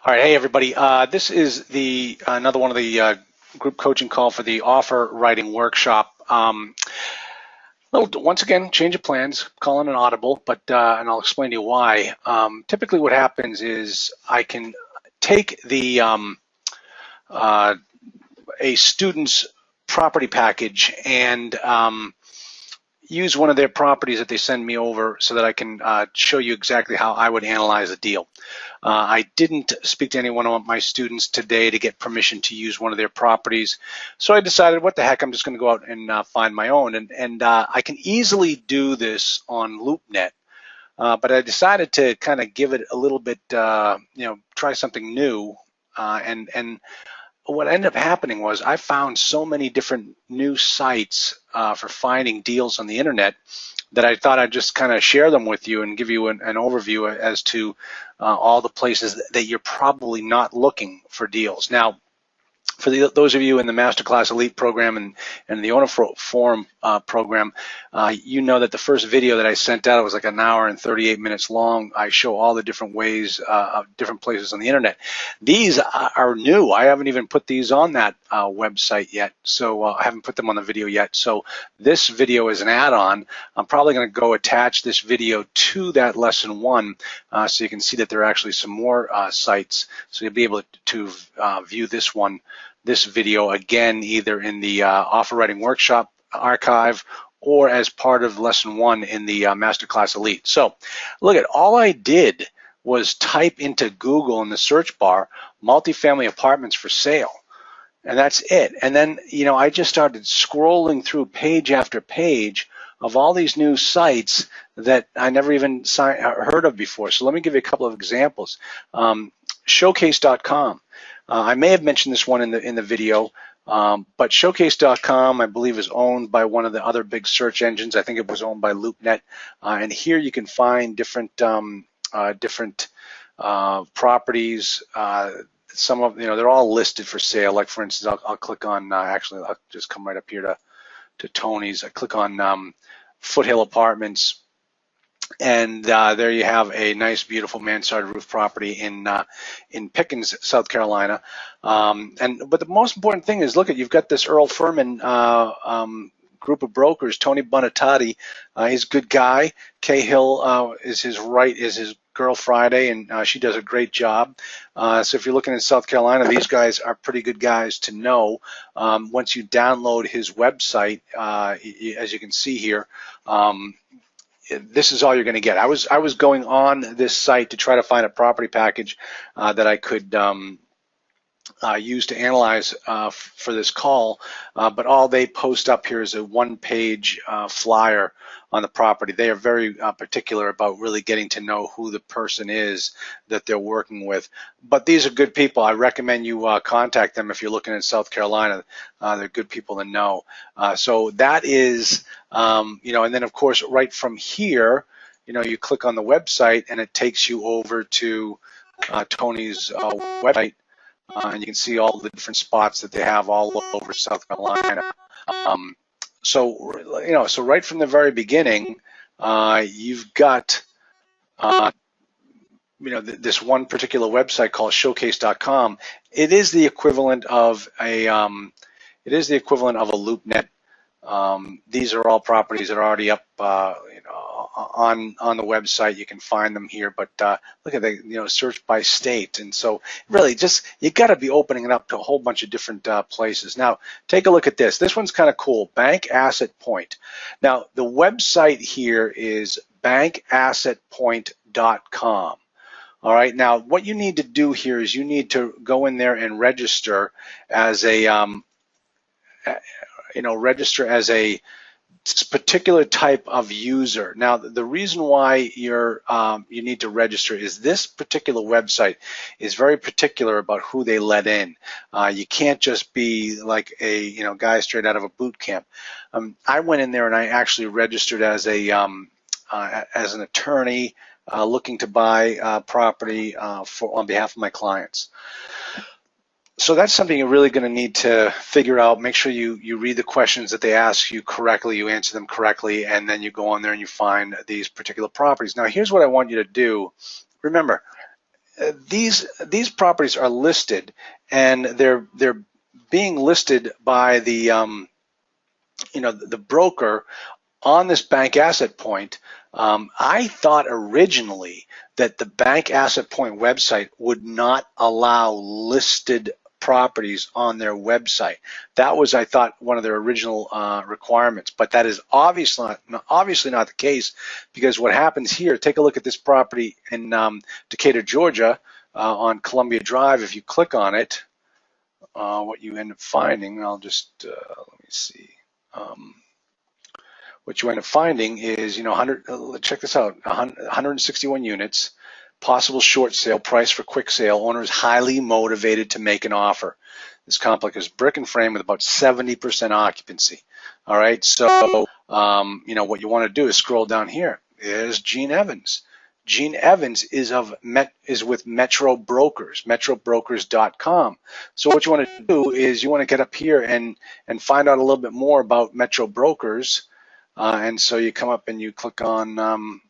All right, hey everybody. This is the another one of the group coaching call for the offer writing workshop. Once again, change of plans, calling an audible, but and I'll explain to you why. Typically, what happens is I can take the a student's property package and use one of their properties that they send me over so that I can show you exactly how I would analyze a deal. I didn't speak to any one of my students today to get permission to use one of their properties, so I decided, what the heck, I'm just going to go out and find my own, and I can easily do this on LoopNet, but I decided to kind of give it a little bit, try something new, and what ended up happening was I found so many different new sites for finding deals on the internet that I thought I'd just kind of share them with you and give you an overview as to all the places that you're probably not looking for deals. Now, for those of you in the Masterclass Elite program and the Owner Forum program, you know that the first video that I sent out, it was like an hour and 38 minutes long. I show all the different ways of different places on the internet. These are new. I haven't even put these on that website yet, so I haven't put them on the video yet. So this video is an add-on. I'm probably going to go attach this video to that lesson one so you can see that there are actually some more sites, so you'll be able to view this video again, either in the offer writing workshop archive or as part of lesson one in the Masterclass Elite. So look at, all I did was type into Google in the search bar, multifamily apartments for sale. And that's it. And then, I just started scrolling through page after page of all these new sites that I never even heard of before. So let me give you a couple of examples. Showcase.com. I may have mentioned this one in the video, but Showcase.com, I believe, is owned by one of the other big search engines. I think it was owned by LoopNet, and here you can find different properties. Some of they're all listed for sale. Like for instance, I'll click on actually I'll just come right up here to Tony's. I click on Foothill Apartments. And there you have a nice, beautiful mansard roof property in Pickens, South Carolina. But the most important thing is, look at, you've got this Earl Furman group of brokers. Tony Bonatati, he's a good guy. Kay Hill is his girl Friday, and she does a great job. So if you're looking in South Carolina, these guys are pretty good guys to know. Once you download his website, as you can see here, this is all you're going to get. I was going on this site to try to find a property package that I could use to analyze for this call, but all they post up here is a one-page flyer on the property. They are very particular about really getting to know who the person is that they're working with. But these are good people. I recommend you contact them if you're looking in South Carolina. They're good people to know. So that is, and then of course right from here, you click on the website and it takes you over to Tony's website. And you can see all the different spots that they have all over South Carolina. So right from the very beginning, you've got this one particular website called Showcase.com. It is the equivalent of a LoopNet. These are all properties that are already up, on the website. You can find them here, but look at the search by state, and so really just you got to be opening it up to a whole bunch of different places. Now take a look at this. This one's kind of cool. Bank Asset Point. Now the website here is bankassetpoint.com. All right. Now what you need to do here is you need to go in there and register as a particular type of user. Now, the reason why you need to register is this particular website is very particular about who they let in. You can't just be like a guy straight out of a boot camp. I went in there and I actually registered as an attorney looking to buy property on behalf of my clients. So that's something you're really going to need to figure out. Make sure you read the questions that they ask you correctly, you answer them correctly, and then you go on there and you find these particular properties. Now, here's what I want you to do. Remember, these properties are listed, and they're being listed by the the broker on this bank asset point. I thought originally that the bank asset point website would not allow listed properties on their website. That was, I thought, one of their original requirements, but that is obviously not the case, because what happens here, take a look at this property in Decatur, Georgia, on Columbia Drive. If you click on it, what you end up finding, I'll just, let me see. What you end up finding is, 100, check this out, 161 units, possible short sale, price for quick sale, owner is highly motivated to make an offer. This complex is brick and frame with about 70% occupancy. All right, so, what you want to do is scroll down here. There's Gene Evans. Gene Evans is with Metro Brokers, metrobrokers.com. So what you want to do is you want to get up here and find out a little bit more about Metro Brokers. And so you come up and you click on,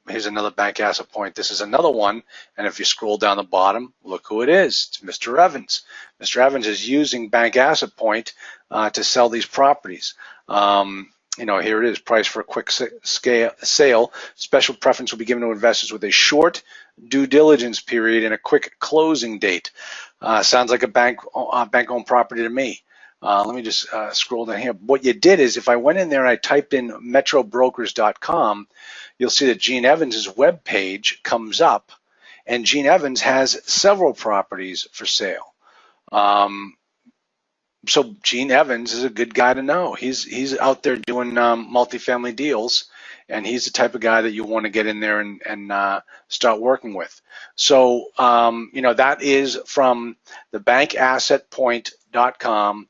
here's another bank asset point. This is another one. And if you scroll down the bottom, look who it is. It's Mr. Evans. Mr. Evans is using bank asset point to sell these properties. Here it is, price for a quick sale. Special preference will be given to investors with a short due diligence period and a quick closing date. Sounds like a bank-owned property to me. Let me just scroll down here. What you did is, if I went in there and I typed in metrobrokers.com, you'll see that Gene Evans' web page comes up, and Gene Evans has several properties for sale. So Gene Evans is a good guy to know. He's out there doing multifamily deals, and he's the type of guy that you want to get in there and start working with. So that is from the bankassetpoint.com,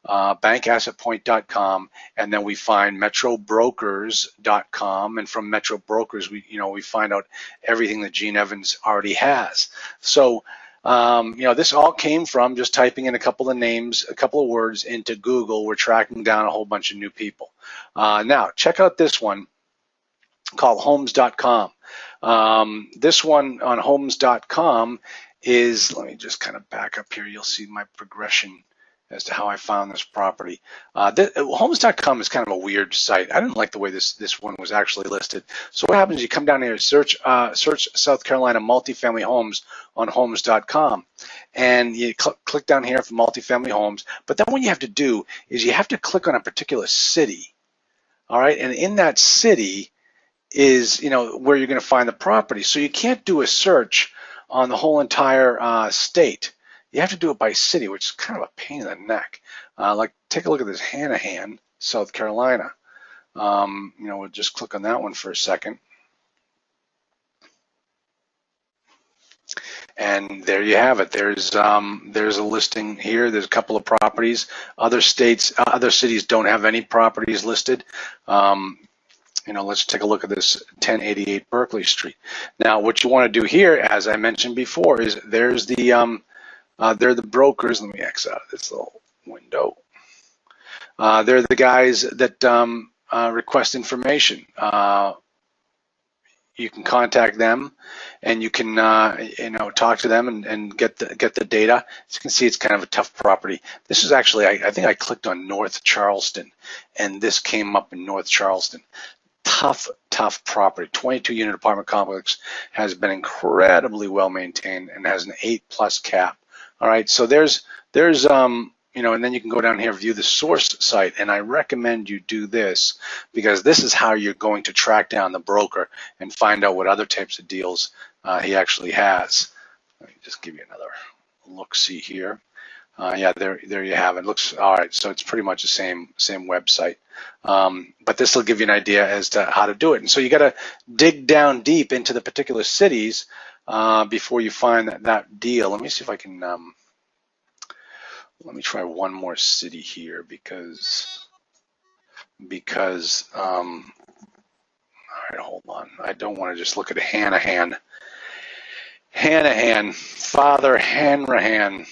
bankassetpoint.com, and then we find metrobrokers.com, and from Metro Brokers we find out everything that Gene Evans already has. So this all came from just typing in a couple of names, a couple of words into Google. We're tracking down a whole bunch of new people. Now, check out this one called Homes.com. This one on Homes.com is, let me just kind of back up here. You'll see my progression as to how I found this property. Homes.com is kind of a weird site. I didn't like the way this one was actually listed. So what happens is you come down here, search South Carolina multifamily homes on Homes.com, and you click down here for multifamily homes. But then what you have to do is you have to click on a particular city. All right, and in that city is where you're going to find the property. So you can't do a search on the whole entire state. You have to do it by city, which is kind of a pain in the neck. Take a look at this, Hanahan, South Carolina. We'll just click on that one for a second. And there you have it. There's a listing here. There's a couple of properties. Other cities don't have any properties listed. Let's take a look at this 1088 Berkeley Street. Now, what you want to do here, as I mentioned before, is there's the they're the brokers. Let me X out of this little window. They're the guys that request information. You can contact them, and you can talk to them and get the data. As you can see, it's kind of a tough property. This is actually, I think I clicked on North Charleston, and this came up in North Charleston. Tough property. 22-unit apartment complex, has been incredibly well maintained and has an 8+ cap. All right, so there's and then you can go down here, view the source site, and I recommend you do this, because this is how you're going to track down the broker and find out what other types of deals he actually has. Let me just give you another look-see here. Yeah, there you have it. Looks all right. So it's pretty much the same website, but this will give you an idea as to how to do it. And so you got to dig down deep into the particular cities before you find that deal. Let me see if I can. Let me try one more city here because all right, hold on. I don't want to just look at Hanahan. Father Hanrahan,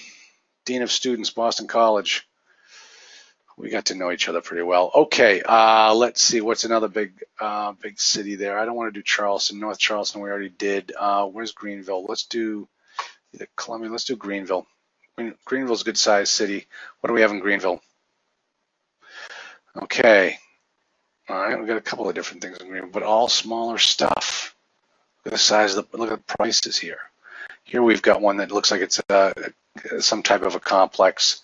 Dean of Students, Boston College. We got to know each other pretty well. Okay, let's see. What's another big city there? I don't want to do Charleston. North Charleston we already did. Where's Greenville? Let's do either Columbia. Let's do Greenville. Greenville's a good sized city. What do we have in Greenville? Okay. All right, we've got a couple of different things in Greenville, but all smaller stuff. Look at the size of look at the prices here. Here we've got one that looks like it's some type of a complex.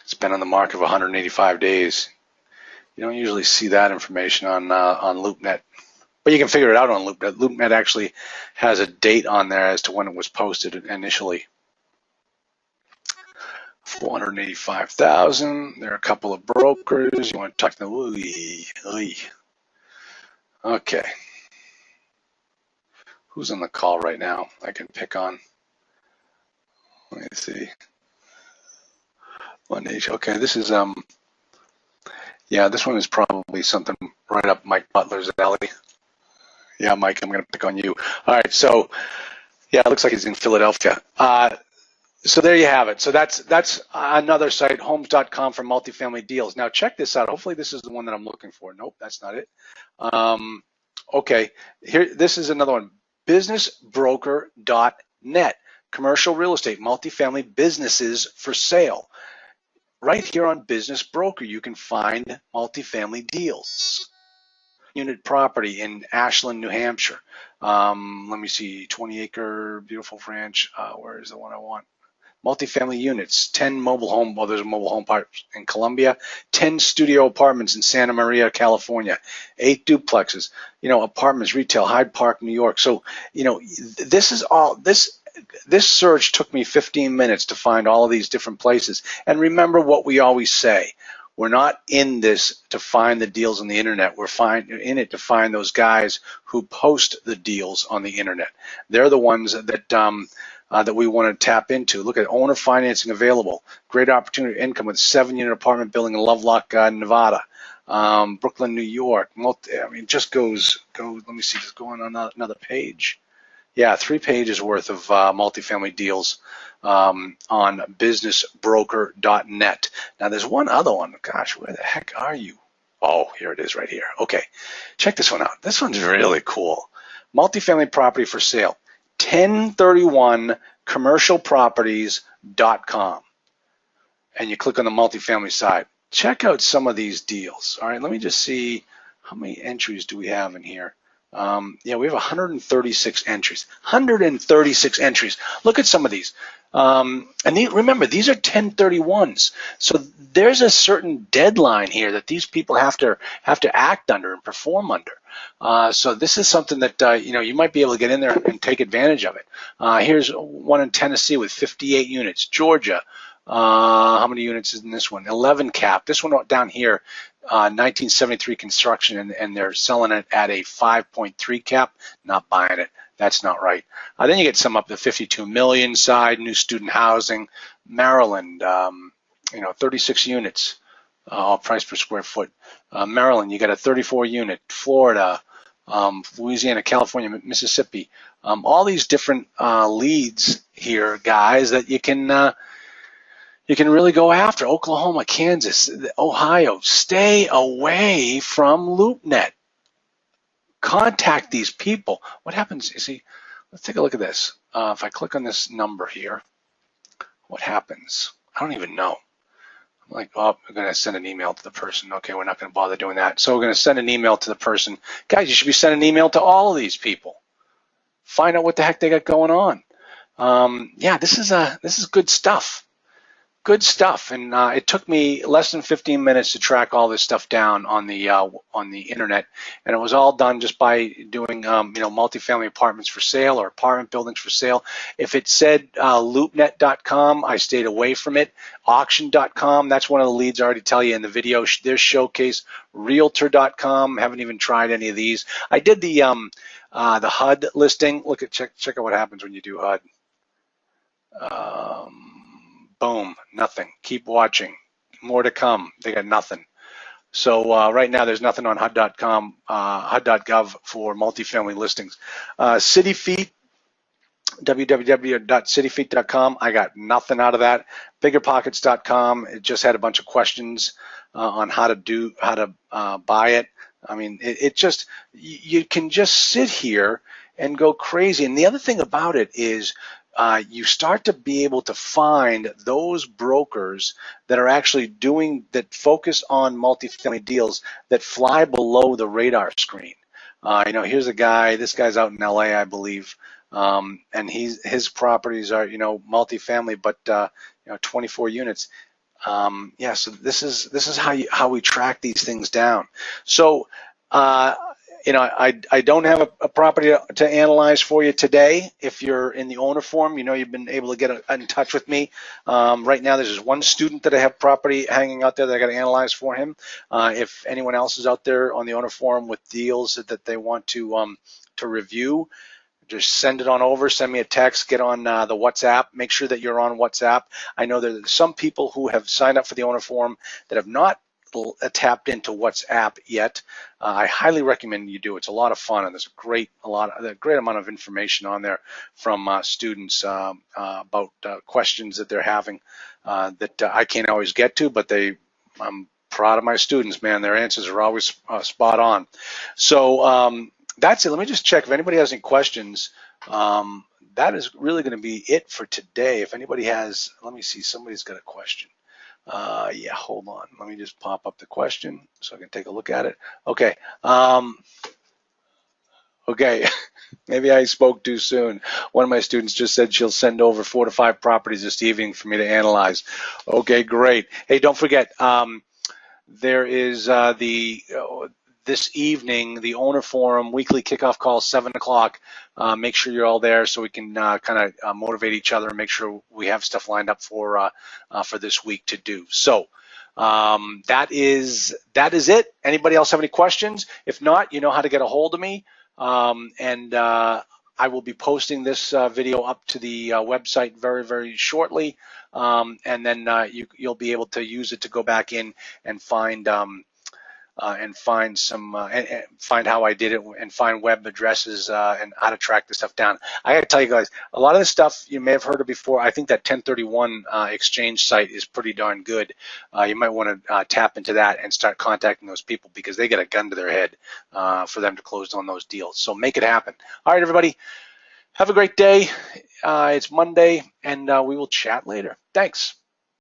It's been on the market for 185 days. You don't usually see that information on LoopNet, but you can figure it out on LoopNet. LoopNet actually has a date on there as to when it was posted initially. 485,000. There are a couple of brokers. You want to talk to them? Okay. Who's on the call right now? I can pick on. Let me see. Okay, this is yeah, this one is probably something right up Mike Butler's alley. Yeah, Mike, I'm gonna pick on you. All right, so yeah, it looks like he's in Philadelphia. So there you have it. So that's another site, homes.com for multifamily deals. Now check this out. Hopefully this is the one that I'm looking for. Nope, that's not it. Okay, here, this is another one, businessbroker.net, commercial real estate, multifamily businesses for sale. Right here on Business Broker, you can find multifamily deals. Unit property in Ashland, New Hampshire. Let me see, 20-acre beautiful ranch. Where is the one I want? Multifamily units, 10 mobile home, well, there's a mobile home park in Columbia, 10 studio apartments in Santa Maria, California, 8 duplexes, apartments, retail, Hyde Park, New York. So, this is all, this search took me 15 minutes to find all of these different places. And remember what we always say, we're not in this to find the deals on the internet. We're in it to find those guys who post the deals on the internet. They're the ones that we want to tap into. Look at owner financing available. Great opportunity income with 7-unit apartment building in Lovelock, Nevada. Brooklyn, New York. Just goes. Let me see. Just go on another page. Yeah, 3 pages worth of multifamily deals on businessbroker.net. Now, there's one other one. Gosh, where the heck are you? Oh, here it is right here. Okay, check this one out. This one's really cool. Multifamily property for sale. 1031commercialproperties.com. And you click on the multifamily side. Check out some of these deals. All right, let me just see how many entries do we have in here. Yeah, we have 136 entries. 136 entries. Look at some of these. And remember, these are 1031s. So there's a certain deadline here that these people have to act under and perform under. So this is something that you might be able to get in there and take advantage of it. Here's one in Tennessee with 58 units. Georgia. How many units is in this one? 11 cap. This one down here, 1973 construction, and they're selling it at a 5.3 cap. Not buying it. That's not right. Then you get some up to 52 million side, new student housing. Maryland, 36 units, all price per square foot. Maryland, you got a 34 unit. Florida, Louisiana, California, Mississippi. All these different leads here, guys, that you can really go after. Oklahoma, Kansas, Ohio. Stay away from LoopNet. Contact these people. What happens? You see, let's take a look at this. If I click on this number here, what happens? I don't even know. I'm like, oh, we're going to send an email to the person. Okay, we're not going to bother doing that. So we're going to send an email to the person. Guys, you should be sending an email to all of these people. Find out what the heck they got going on. Yeah, this is good stuff. Good stuff, and it took me less than 15 minutes to track all this stuff down on the internet, and it was all done just by doing multifamily apartments for sale or apartment buildings for sale. If it said loopnet.com, I stayed away from it. Auction.com, that's one of the leads I already tell you in the video. There's Showcase. Realtor.com, haven't even tried any of these. I did the HUD listing. Look at check out what happens when you do HUD. Boom, nothing. Keep watching. More to come. They got nothing. So right now there's nothing on HUD.com, HUD.gov for multifamily listings. City Feet, www.cityfeet.com. I got nothing out of that. Biggerpockets.com. It just had a bunch of questions on how to buy it. I mean, it just, you can just sit here and go crazy. And the other thing about it is you start to be able to find those brokers that are actually that focus on multifamily deals that fly below the radar screen. Here's a guy, this guy's out in LA, I believe. And his properties are, multifamily, but 24 units. Yeah, so this is how we track these things down. So, I don't have a property to analyze for you today. If you're in the owner forum, you've been able to get in touch with me. Right now, there's just one student that I have property hanging out there that I got to analyze for him. If anyone else is out there on the owner forum with deals that they want to review, just send it on over, send me a text, get on the WhatsApp, make sure that you're on WhatsApp. I know there's some people who have signed up for the owner forum that have not tapped into WhatsApp yet. I highly recommend you do. It's a lot of fun, and there's a great amount of information on there from students about questions that they're having that I can't always get to, but I'm proud of my students, man. Their answers are always spot on. So that's it. Let me just check if anybody has any questions. That is really going to be it for today. If anybody has, let me see, somebody's got a question. Yeah, hold on. Let me just pop up the question so I can take a look at it. Okay. Okay. Maybe I spoke too soon. One of my students just said she'll send over 4 to 5 properties this evening for me to analyze. Okay, great. Hey, don't forget, there is this evening, the owner forum weekly kickoff call, 7 o'clock. Make sure you're all there so we can kind of motivate each other and make sure we have stuff lined up for this week to do. So that is it. Anybody else have any questions? If not, you know how to get a hold of me. I will be posting this video up to the website very, very shortly. And then you'll be able to use it to go back in and find find how I did it and find web addresses and how to track this stuff down. I got to tell you guys, a lot of this stuff you may have heard of before. I think that 1031 exchange site is pretty darn good. You might want to tap into that and start contacting those people because they get a gun to their head for them to close on those deals. So make it happen. All right, everybody, have a great day. It's Monday, and we will chat later. Thanks.